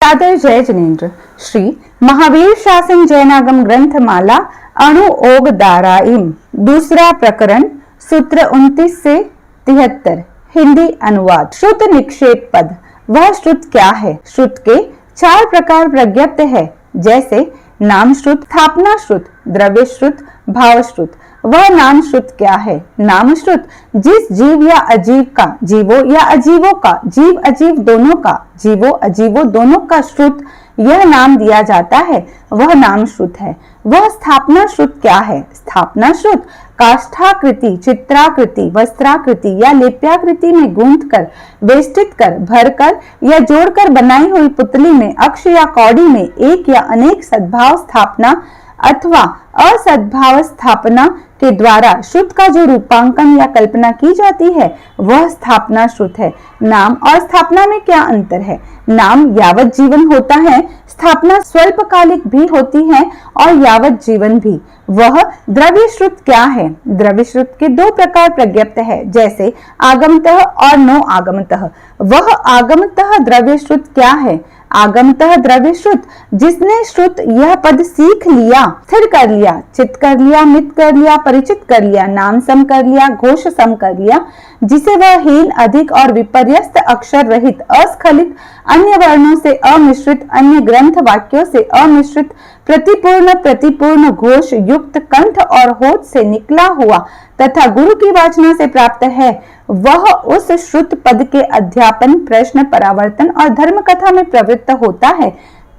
सादर जय जिनेन्द्र। श्री महावीर शासन जैनागम ग्रंथमाला अणुओग दाराइम, दूसरा प्रकरण, सूत्र 29 से 73, हिंदी अनुवाद। श्रुत निक्षेप पद। वह श्रुत क्या है? श्रुत के 4 प्रकार प्रज्ञप्त है, जैसे नाम श्रुत, स्थापना श्रुत, द्रव्य श्रुत, भाव श्रुत। वह नाम श्रुत क्या है? नाम श्रुत जिस जीव या अजीव का, जीवों या अजीवों का, जीव अजीव दोनों का, जीवों अजीवों दोनों का श्रुत यह नाम दिया जाता है, वह नाम श्रुत है। वह स्थापना श्रुत क्या है? स्थापना श्रुत काष्ठाकृति, चित्राकृति, वस्त्राकृति या लेप्याकृति में गूंथ कर, वेष्टित कर, भरकर या जोड़कर बनाई हुई पुतली में अक्ष या कौड़ी में एक या अनेक सद्भाव स्थापना अथवा असद्भाव स्थापना के द्वारा श्रुत का जो रूपांकन या कल्पना की जाती है, वह स्थापना श्रुत है। नाम और स्थापना में क्या अंतर है? नाम यावत जीवन होता है, स्थापना स्वल्पकालिक भी होती है और यावत जीवन भी। वह द्रव्य श्रुत क्या है? द्रव्य श्रुत के 2 प्रकार प्रज्ञप्त है, जैसे आगमतः और नो आगमतः। वह आगमतः द्रव्य श्रुत क्या है? आगमतः द्रव्य श्रुत जिसने श्रुत यह पद सीख लिया, स्थिर कर लिया, चित कर लिया, मित कर लिया, परिचित कर लिया, नाम सम कर लिया, घोष सम कर लिया, जिसे वह हीन, अधिक और विपर्यस्त अक्षर रहित, अस्खलित, अन्य वर्णों से अमिश्रित, अन्य ग्रंथ वाक्यों से अमिश्रित, प्रतिपूर्ण घोष युक्त कंठ और होठ से निकला हुआ तथा गुरु की वाचना से प्राप्त है, वह उस श्रुत पद के अध्यापन, प्रश्न, परावर्तन और धर्म कथा में प्रवृत्त होता है,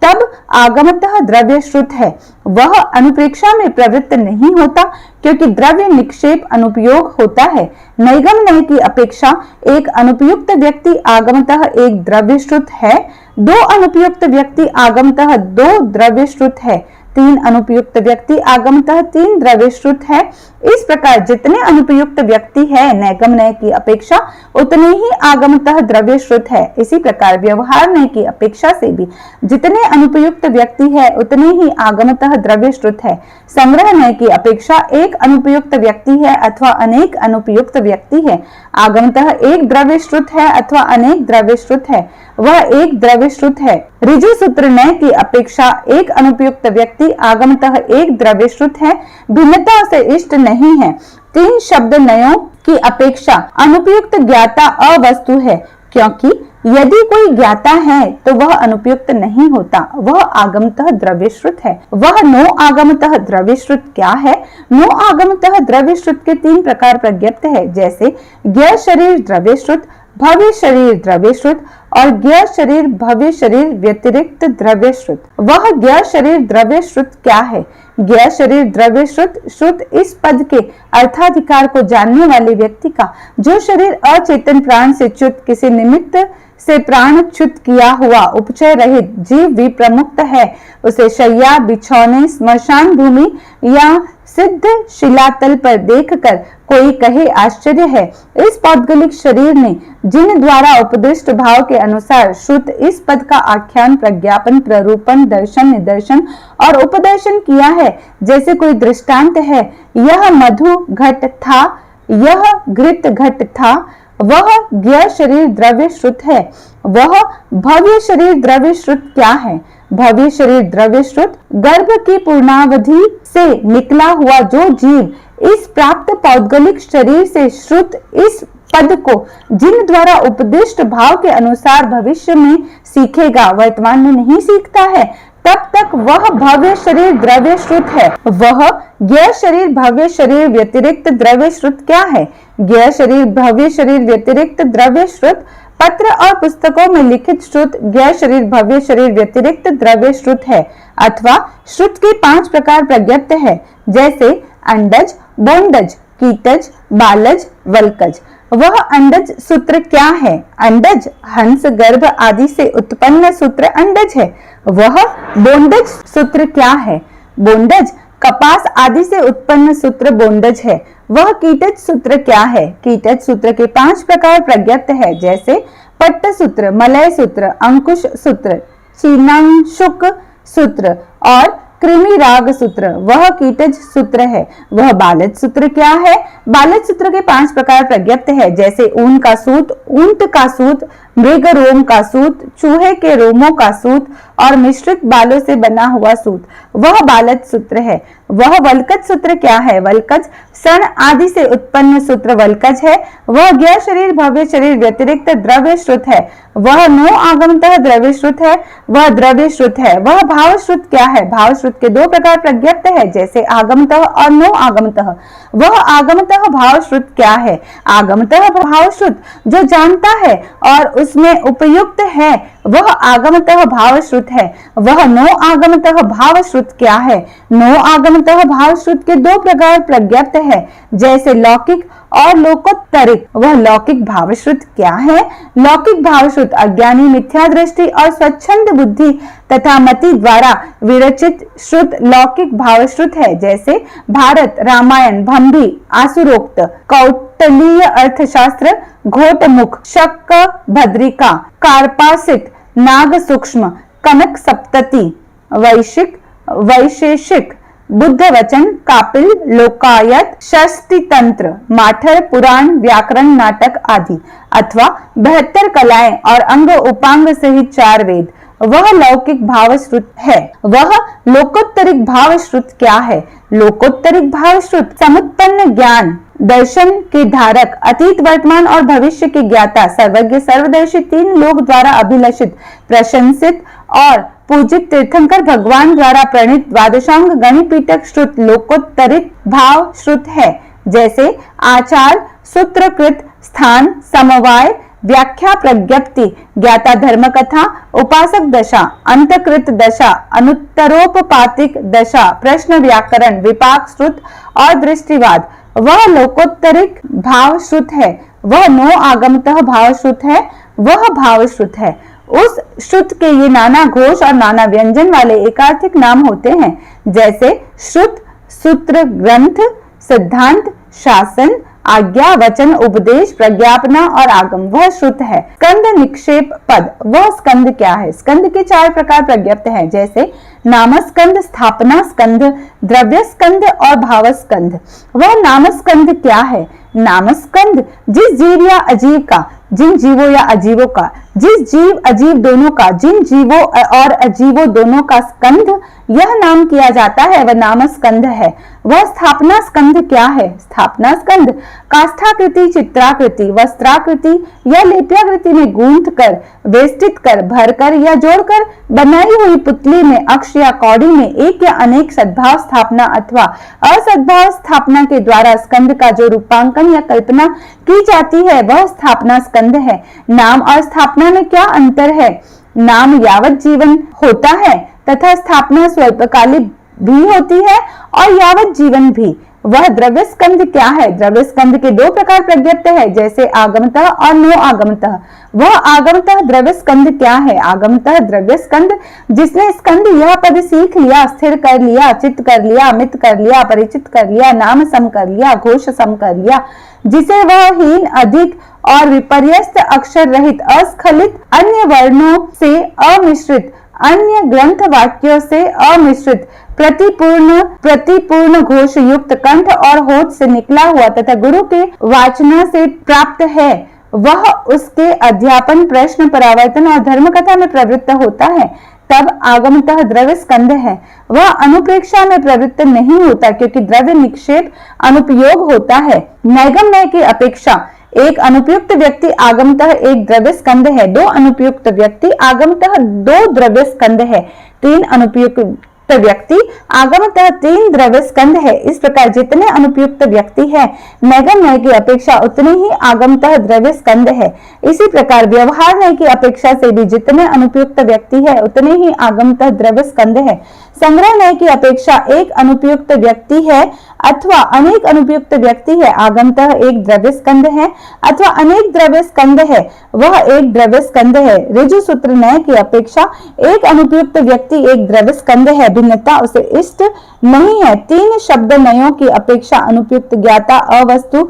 तब आगमतः द्रव्य श्रुत है। वह अनुप्रेक्षा में प्रवृत्त नहीं होता, क्योंकि द्रव्य निक्षेप अनुपयोग होता है। नैगम नय की अपेक्षा एक अनुपयुक्त व्यक्ति आगमतः एक द्रव्य श्रुत है, 2 अनुपयुक्त व्यक्ति आगमतः 2 द्रव्य श्रुत है, 3 अनुपयुक्त व्यक्ति आगमतः 3 द्रव्य श्रुत है। इस प्रकार जितने अनुपयुक्त व्यक्ति है नैगम नय की अपेक्षा, उतने ही आगमतः द्रव्य श्रुत है। इसी प्रकार व्यवहार नय की अपेक्षा से भी जितने अनुपयुक्त व्यक्ति है, उतने ही आगमतः द्रव्य श्रुत है। संग्रह नय की अपेक्षा एक अनुपयुक्त व्यक्ति है अथवा अनेक अनुपयुक्त व्यक्ति है, आगमतः एक द्रव्य श्रुत है अथवा अनेक द्रव्य श्रुत है, वह एक द्रव्य श्रुत है। ऋजु सूत्र नय की अपेक्षा एक अनुपयुक्त व्यक्ति आगमतः एक द्रव्य श्रुत है, भिन्नता से इष्ट नहीं है। 3 शब्द नयों की अपेक्षा अनुपयुक्त ज्ञाता अवस्तु है, क्योंकि यदि कोई ज्ञाता है तो वह अनुपयुक्त नहीं होता, वह आगमतः द्रव्य श्रुत है। वह नो आगमतः द्रव्य श्रुत क्या है? नो आगमतः द्रव्य श्रुत के 3 प्रकार प्रज्ञप्त है, जैसे ज्ञ शरीर द्रव्य श्रुत, भव्य शरीर द्रव्य श्रुत और ज्ञ शरीर भव्य शरीर व्यतिरिक्त द्रव्य श्रुत। वह ज्ञ शरीर द्रव्य श्रुत क्या है? ज्ञ शरीर द्रव्य श्रुत, श्रुत इस पद के अर्थाधिकार को जानने वाले व्यक्ति का जो शरीर अचेतन प्राण से च्युत, किसी निमित्त से प्राण च्युत किया हुआ, उपचय रहित, जीव विप्रमुक्त है, उसे शैया, बिछौने, स्मशान भूमि या सिद्ध शिलातल पर देखकर कोई कहे आश्चर्य है। इस पौद्गलिक शरीर ने जिन द्वारा उपदिष्ट भाव के अनुसार श्रुत इस पद का आख्यान, प्रज्ञापन, प्ररूपण, दर्शन, निदर्शन और उपदर्शन किया है, जैसे कोई दृष्टांत है, यह मधु घट था, यह घृत घट था, वह ज्ञ शरीर द्रव्य श्रुत है। वह भव्य शरीर द्रव्य श्रुत क्या है? भव्य शरीर द्रव्य श्रुत गर्भ की पूर्णावधि से निकला हुआ जो जीव इस प्राप्त पौद्गलिक शरीर से श्रुत इस पद को जिन द्वारा उपदिष्ट भाव के अनुसार भविष्य में सीखेगा, वर्तमान में नहीं सीखता है, तब तक वह भव्य शरीर द्रव्य श्रुत है। वह ज्ञ शरीर भव्य शरीर व्यतिरिक्त द्रव्य श्रुत क्या है? ज्ञ शरीर भव्य शरीर व्यतिरिक्त द्रव्य श्रुत पत्र और पुस्तकों में लिखित श्रुत ज्ञ शरीर भव्य शरीर व्यतिरिक्त द्रव्य श्रुत है, अथवा श्रुत के 5 प्रकार प्रज्ञप्त है, जैसे अंडज, बोंडज, कीटज, बालज, वल्कज। वह अंडज सूत्र क्या है? अंडज हंस गर्भ आदि से उत्पन्न सूत्र अंडज है। वह बोंडज सूत्र क्या है? बोंडज कपास आदि से उत्पन्न सूत्र बोंडज है। वह कीटज सूत्र क्या है? कीटज सूत्र के 5 प्रकार प्रज्ञप्त है, जैसे पट्ट सूत्र, मलय सूत्र, अंकुश सूत्र, चीनांशुक सूत्र और कृमि राग सूत्र, वह कीटज सूत्र है। वह बालज सूत्र क्या है? बालज सूत्र के 5 प्रकार प्रज्ञप्त है, जैसे ऊन का सूत, ऊंट का सूत, मृग रोम का सूत, चूहे के रोमों का सूत और मिश्रित बालों से बना हुआ सूत, वह बालज सूत्र है। वह वल्कज सूत्र क्या है? वल्कज सन आदि से उत्पन्न सूत्र वल्कज है। वह ज्ञ शरीर भव्य शरीर व्यतिरिक्त द्रव्य श्रुत है। वह नो आगमतः द्रव्य श्रुत है। वह द्रव्य श्रुत है। वह भाव श्रुत क्या है? भाव श्रुत के 2 प्रकार प्रज्ञप्त है, जैसे आगमतः और नो आगमतः। वह आगमतः भाव श्रुत क्या है? आगमतः भाव श्रुत जो जानता है और उसमें उपयुक्त है, वह आगमतः भाव श्रुत है। वह नो आगमतः भाव श्रुत क्या है? नो आगमतः भाव श्रुत के 2 प्रकार प्रज्ञप्त है, जैसे लौकिक और लोकोत्तरिक। वह लौकिक भावश्रुत क्या है? लौकिक भावश्रुत अज्ञानी मिथ्या दृष्टि और स्वच्छंद बुद्धि तथा मति द्वारा विरचित श्रुत लौकिक भावश्रुत है, जैसे भारत, रामायण, भंभी, आसुरोक्त, कौटिल्य अर्थशास्त्र, घोटमुख, शक, भद्रिका, कार्पासित, नाग सूक्ष्म, कनक सप्तति, वैशिक, वैशेषिक, बुद्ध वचन, कापिल, लोकायत, षष्टि तंत्र, माठर, पुराण, व्याकरण, नाटक आदि, अथवा 72 कलाएं और अंग उपांग सहित 4 वेद, वह लौकिक भावश्रुत है। वह लोकोत्तरिक भावश्रुत क्या है? लोकोत्तरिक भावश्रुत समुत्पन्न ज्ञान, दर्शन के धारक, अतीत, वर्तमान और भविष्य के ज्ञाता, सर्वज्ञ, सर्वदर्शी, 3 लोक द्वारा अभिलषित, प्रशंसित और पूजित तीर्थंकर भगवान द्वारा प्रणीत द्वादशांग गणिपीठक श्रुत लोकोत्तरित भाव श्रुत है, जैसे आचार, सूत्रकृत, स्थान, समवाय, व्याख्या, प्रज्ञप्ति, ज्ञाता, धर्म कथा, उपासक दशा, अंतकृत दशा, अनुत्तरोपपातिक दशा, प्रश्न, व्याकरण, विपाक श्रुत और दृष्टिवाद, वह लोकोत्तरिक भाव श्रुत है। वह नो आगमतः भाव श्रुत है। वह भाव श्रुत है। उस श्रुत के ये नाना घोष और नाना व्यंजन वाले एकार्थिक नाम होते हैं, जैसे श्रुत, सूत्र, ग्रंथ, सिद्धांत, शासन, आज्ञा, वचन, उपदेश, प्रज्ञापना और आगम, वह श्रुत है। स्कंद, निक्षेप, पद, वह स्कंद क्या है? स्कंद के 4 प्रकार प्रज्ञप्त हैं, जैसे नामस्कंद, स्थापना स्कंद, द्रव्य स्कंद और भाव स्कंद। वह नामस्कंद क्या है? नामस्कंद जिस जीव या अजीव का, जिन जीवों या अजीवों का, जिस जीव अजीव दोनों का, जिन जीवों और अजीवों दोनों का स्कंध यह नाम किया जाता है, वह नामस्कंद है। वह स्थापना स्कंद क्या है? स्थापना स्कंद काष्ठाकृति, चित्राकृति, वस्त्राकृति या लेप्याकृति में गूंथ कर, वेष्टित कर, भरकर या जोड़कर बनाई हुई पुतली में अक्ष या कौड़ी में एक या अनेक सद्भाव स्थापना अथवा असद्भाव स्थापना के द्वारा स्कंद का जो रूपांकन या कल्पना की जाती है, वह स्थापना स्कंद है। नाम और स्थापना में क्या अंतर है? नाम यावत जीवन होता है तथा स्थापना स्वल्पकालिक भी होती है और यावत जीवन भी। वह द्रव्य स्कंद क्या है? द्रव्य स्कंद के 2 प्रकार प्रज्ञप्त है, जैसे आगमतः और नो आगमतः। वह आगमतः द्रव्य स्कंद क्या है? आगमतः द्रव्य स्कंद जिसने स्कंद यह पद सीख लिया, स्थिर कर लिया, चित्त कर लिया, अमित कर लिया, परिचित कर लिया, नाम सम कर लिया, घोष सम कर लिया, जिसे वह हीन, अधिक और विपर्यस्त, अक्षर रहित, अस्खलित, अन्य वर्णों से अमिश्रित, अन्य ग्रंथ वाक्यों से अमिश्रित, प्रतिपूर्ण घोष युक्त कंठ और होठ से निकला हुआ तथा गुरु के वाचना से प्राप्त है। वह उसके अध्यापन, प्रश्न, परावर्तन और धर्म कथा में प्रवृत्त होता है, तब आगमतः द्रव्य स्कंद है। वह अनुप्रेक्षा में प्रवृत्त नहीं होता, क्योंकि द्रव्य निक्षेप अनुपयोग होता है। नैगम नय की अपेक्षा एक अनुपयुक्त व्यक्ति आगमतः एक द्रव्य स्कंद है, 2 अनुपयुक्त व्यक्ति आगमतः 2 द्रव्य स्कंद है, 3 अनुपयुक्त व्यक्ति आगमतः 3 द्रव्य स्कंद है। इस प्रकार जितने अनुपयुक्त व्यक्ति है, नैगम नय की अपेक्षा उतने ही आगमतः द्रव्य स्कंद है। इसी प्रकार व्यवहार नय की अपेक्षा से भी जितने अनुपयुक्त व्यक्ति है, उतने ही आगमतः द्रव्य स्कंद है। संग्रह नय की अपेक्षा एक अनुपयुक्त व्यक्ति है अथवा अनेक अनुपयुक्त व्यक्ति है, आगमतः एक द्रव्य स्कंद है अथवा अनेक द्रव्य स्कंद है, वह एक द्रव्य स्कंद है। ऋजु सूत्र नय की अपेक्षा एक अनुपयुक्त व्यक्ति एक द्रव्य स्कंद है, भिन्नता उसे इष्ट नहीं है। 3 शब्द नयों की अपेक्षा अनुपयुक्त ज्ञाता अवस्तु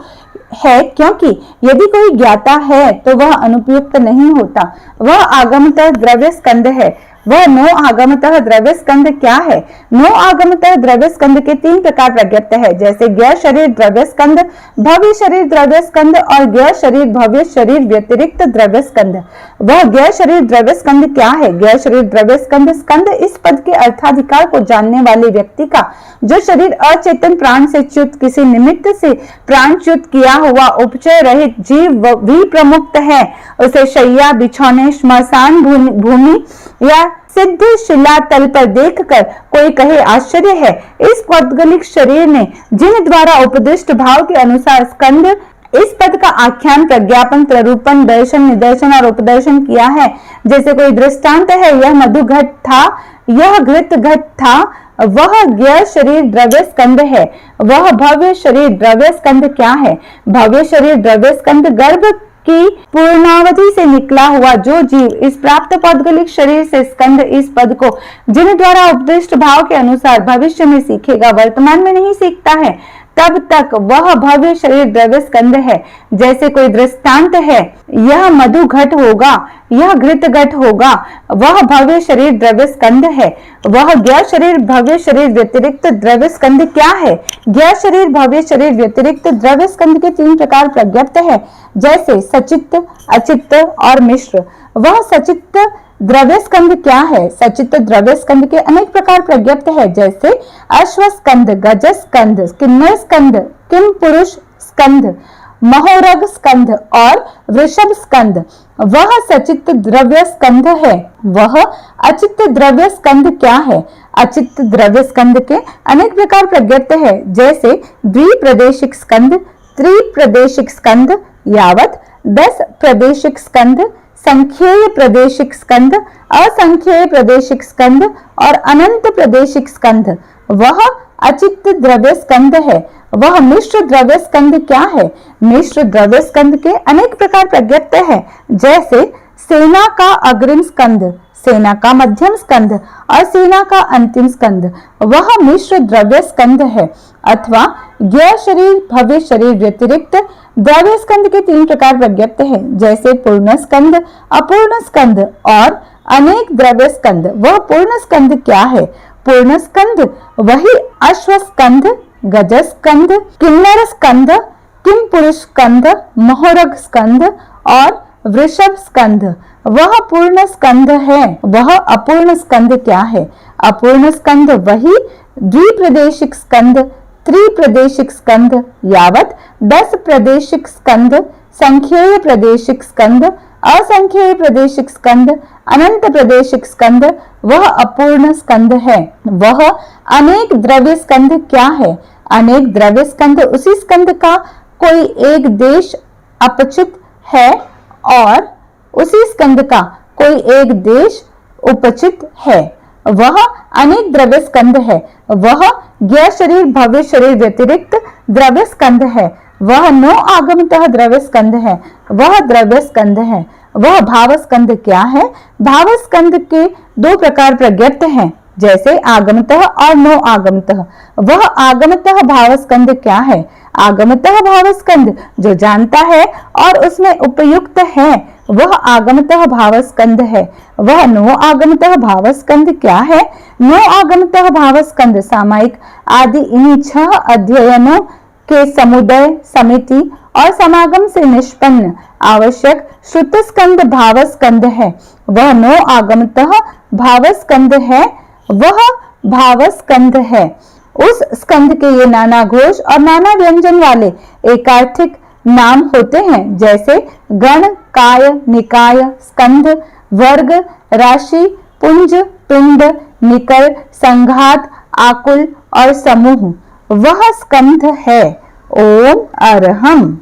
है, क्योंकि यदि कोई ज्ञाता है तो वह अनुपयुक्त नहीं होता, वह आगमतः द्रव्य स्कंद है। वह नो आगमतः द्रव्य स्कंध क्या है? नो आगमतः द्रव्य स्कंध के 3 प्रकार प्रज्ञप्त है, जैसे ज्ञ शरीर द्रव्य स्कंध, भव्य शरीर द्रव्य स्कंध और ज्ञ शरीर भव्य शरीर व्यतिरिक्त द्रव्य स्कंध। वह ज्ञ शरीर द्रव्य स्कंध क्या है? ज्ञ शरीर द्रव्य स्कंध स्कंध इस पद के अर्थाधिकार को जानने वाले व्यक्ति का जो शरीर अचेतन प्राण से च्युत किसी निमित्त से प्राणच्युत किया हुआ उपचय रहित जीव भी प्रमुक्त है, उसे शैया बिछौने श्मशान भूमि या सिद्ध शिला तल पर देखकर कोई कहे आश्चर्य है। इस पौद्गलिक शरीर ने जिन द्वारा उपदिष्ट भाव के अनुसार स्कंद इस पद का आख्यान प्रज्ञापन प्ररूपण दर्शन निदर्शन और उपदर्शन किया है, जैसे कोई दृष्टांत है, यह मधु घट था, यह घृत घट था, वह ज्ञ शरीर द्रव्य स्कंद है। वह भव्य शरीर द्रव्य स्कंद क्या है? भव्य शरीर द्रव्य स्कंद गर्भ की पूर्णावधि से निकला हुआ जो जीव इस प्राप्त पौद्गलिक शरीर से स्कंद इस पद को जिन द्वारा उपदिष्ट भाव के अनुसार भविष्य में सीखेगा, वर्तमान में नहीं सीखता है, तब तक वह भव्य शरीर द्रव्य स्कंद है। जैसे कोई दृष्टांत है, यह मधु घट होगा, यह घृत घट होगा, वह भव्य शरीर द्रव्य स्कंद है। वह ज्ञ शरीर भव्य शरीर व्यतिरिक्त द्रव्य स्कंद क्या है? ज्ञ शरीर भव्य शरीर व्यतिरिक्त द्रव्य स्कंद के 3 प्रकार प्रज्ञप्त है, जैसे सचित्त, अचित्त और मिश्र। वह सचित्त द्रव्य स्कंद क्या है? सचित्त द्रव्य स्कंद के अनेक प्रकार प्रज्ञप्त है, जैसे अश्वस्कंद, गजस्कंद, किन्नर स्कंद, किम पुरुष स्कंद, महोरग स्कंद और वृषभ स्कंद। वह सचित्त द्रव्य स्कंद है। वह अचित्त द्रव्य स्कंद क्या है? अचित्त द्रव्य स्कंद के अनेक प्रकार प्रज्ञप्त है, जैसे द्विप्रदेशिक स्कंद, त्रिप्रदेशिक स्कंद, यावत 10 प्रदेशिक स्कंद, संख्येय प्रदेशिक स्कंद, असंख्येय प्रदेशिक स्कंद और अनंत प्रदेशिक स्कंद। वह अचित्त द्रव्य स्कंद है। वह मिश्र द्रव्य स्कंद क्या है? मिश्र द्रव्य स्कंद के अनेक प्रकार प्रज्ञप्त है, जैसे सेना का अग्रिम स्कंद, सेना का मध्यम स्कंद और सेना का अंतिम स्कंद। वह मिश्र द्रव्य स्कंद है। अथवा ज्ञ शरीर भव्य शरीर व्यतिरिक्त द्रव्य स्कंद के 3 प्रकार प्रज्ञप्त है, जैसे पूर्ण स्कंद, अपूर्ण स्कंद और अनेक द्रव्य स्कंद। वह पूर्ण स्कंद क्या है? पूर्ण स्कंद वही अश्वस्कंद, गजस्कंद, किन्नर स्कंद, किम पुरुष स्कंद, महोरग स्कंद और वृषभ स्कंद। वह पूर्ण स्कंद है। वह अपूर्ण स्कंद क्या है? अपूर्ण स्कंद वही द्विप्रदेशिक स्कंद, त्रिप्रदेशिक स्कंद, यावत 10 प्रदेशिक स्कंद, संख्येय प्रदेशिक स्कंद, असंख्येय प्रदेशिक स्कंद, अनंत प्रदेशिक स्कंद। वह अपूर्ण स्कंद है। वह अनेक द्रव्य स्कंद क्या है? अनेक द्रव्य स्कंद उसी स्कंद का कोई एक देश अपचित है और उसी स्कंद का कोई एक देश उपचित है। वह अनेक द्रव्य स्कंद है। वह ज्ञ शरीर भव्य शरीर व्यतिरिक्त द्रव्य स्कंद है। वह नो आगमतः द्रव्य स्कंद है। वह द्रव्य स्कंद है। वह भाव स्कंद क्या है? भाव स्कंद के 2 प्रकार प्रज्ञप्त हैं, जैसे आगमतः और नो आगमतः। वह आगमतः भाव स्कंद क्या है? आगमतः भाव स्कंद जो जानता है और उसमें उपयुक्त है, वह आगमतः भाव स्कंद है। वह नो आगमतः भाव स्कंद क्या है? नो आगमतः भाव स्कंद सामायिक आदि इन्हीं 6 अध्ययनों के समुदय, समिति और समागम से निष्पन्न आवश्यक श्रुत स्कंद भाव स्कंद है। वह नो आगमतः भाव स्कंद है। वह भाव स्कंद है। उस स्कंद के ये नाना घोष और नाना व्यंजन वाले एकार्थिक नाम होते हैं, जैसे गण, काय, निकाय, स्कंध, वर्ग, राशि, पुंज, पिंड, निकल, संघात, आकुल और समूह। वह स्कंध है। ओम अरहम।